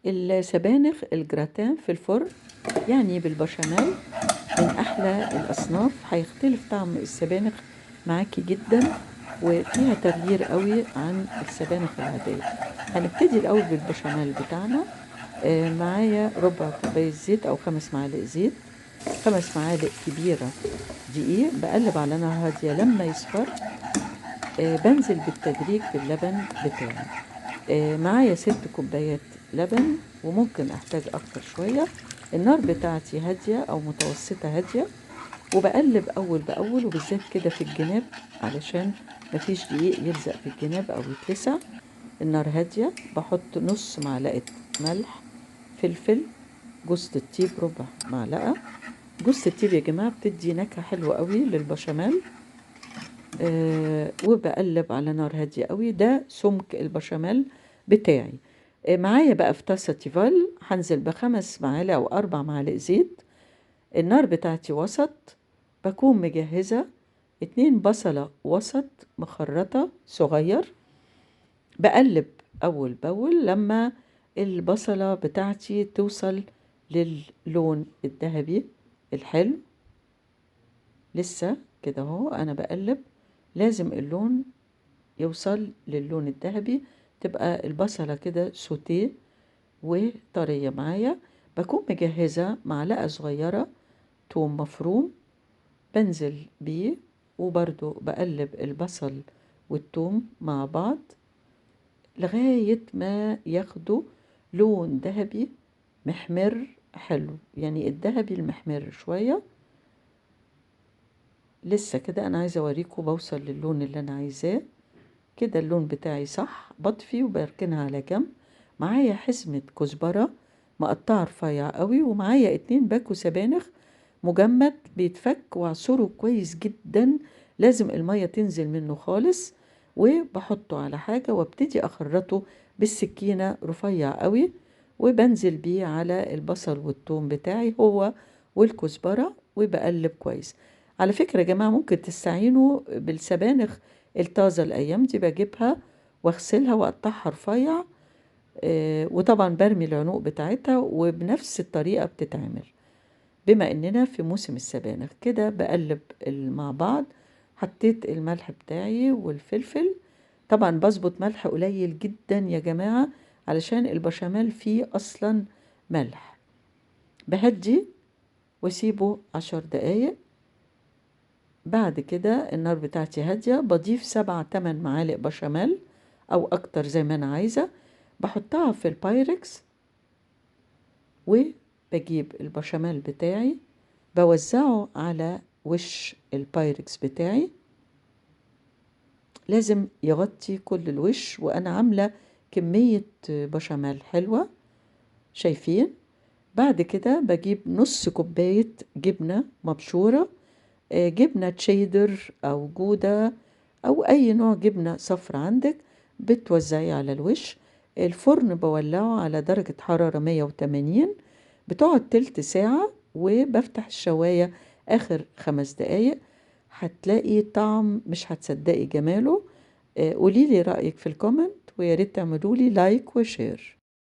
السبانخ الجراتان في الفرن يعني بالبشاميل من أحلى الأصناف. هيختلف طعم السبانخ معاكي جدا وفيها تغيير قوي عن السبانخ العادية. هنبتدي الأول بالبشاميل بتاعنا. معايا ربع كوباية زيت أو 5 معالق زيت، 5 معالق كبيرة دقيق، بقلب على نار هادية لما يصفر. بنزل بالتدريج باللبن بتاعي. معايا 6 كوبايات لبن وممكن احتاج اكتر شوية. النار بتاعتي هادية او متوسطة هادية، وبقلب اول باول وبالذات كده في الجناب علشان مفيش دقيق يلزق في الجناب او يتلسع. النار هادية، بحط نص معلقة ملح، فلفل، جوز الطيب ربع معلقة. جوز الطيب يا جماعة بتدي نكهة حلوة قوي للبشاميل. وبقلب على نار هادية قوي. ده سمك البشاميل بتاعي. معايا بقى في طاسة تيفال هنزل ب5 معالق أو 4 معالق زيت. النار بتاعتي وسط. بكون مجهزة 2 بصلة وسط مخرطة صغير. بقلب أول بأول لما البصلة بتاعتي توصل للون الذهبي الحلو. لسه كده اهو أنا بقلب، لازم اللون يوصل للون الذهبي، تبقى البصلة كده سوتيه وطرية معايا. بكون مجهزة معلقة صغيرة توم مفروم، بنزل بيه وبرضو بقلب البصل والثوم مع بعض لغاية ما ياخدوا لون ذهبي محمر حلو، يعني الذهبي المحمر شوية. لسه كده أنا عايزة أوريكم بوصل للون اللي أنا عايزاه. كده اللون بتاعي صح، بطفي وبركنها على جنب. معايا حزمة كزبرة مقطعة رفيع قوي، ومعايا 2 باكو سبانخ مجمد بيتفك وعصره كويس جدا، لازم المية تنزل منه خالص. وبحطه على حاجة وابتدي اخرطه بالسكينة رفيع قوي، وبنزل بيه على البصل والثوم بتاعي هو والكزبرة وبقلب كويس. على فكرة يا جماعة ممكن تستعينوا بالسبانخ الطازة الأيام دي، بجيبها واغسلها واقطعها رفيع. وطبعا برمي العنق بتاعتها وبنفس الطريقة بتتعمل. بما اننا في موسم السبانخ كده بقلب مع بعض. حطيت الملح بتاعي والفلفل، طبعا بظبط ملح قليل جدا يا جماعة علشان البشاميل فيه اصلا ملح. بهدي واسيبه 10 دقايق. بعد كده النار بتاعتي هادية، بضيف 7 8 معالق بشاميل أو أكتر زي ما أنا عايزة. بحطها في البايركس وبجيب البشاميل بتاعي بوزعه على وش البايركس بتاعي. لازم يغطي كل الوش، وأنا عاملة كمية بشاميل حلوة شايفين. بعد كده بجيب نص كوباية جبنة مبشورة، جبنة تشيدر أو جودة أو أي نوع جبنة صفر عندك، بتوزعيه على الوش. الفرن بولعه على درجة حرارة 180، بتقعد تلت ساعة، وبفتح الشواية آخر 5 دقايق. هتلاقي طعم مش هتصدقي جماله. قوليلي رأيك في الكومنت، وياريت تعملولي لايك وشير.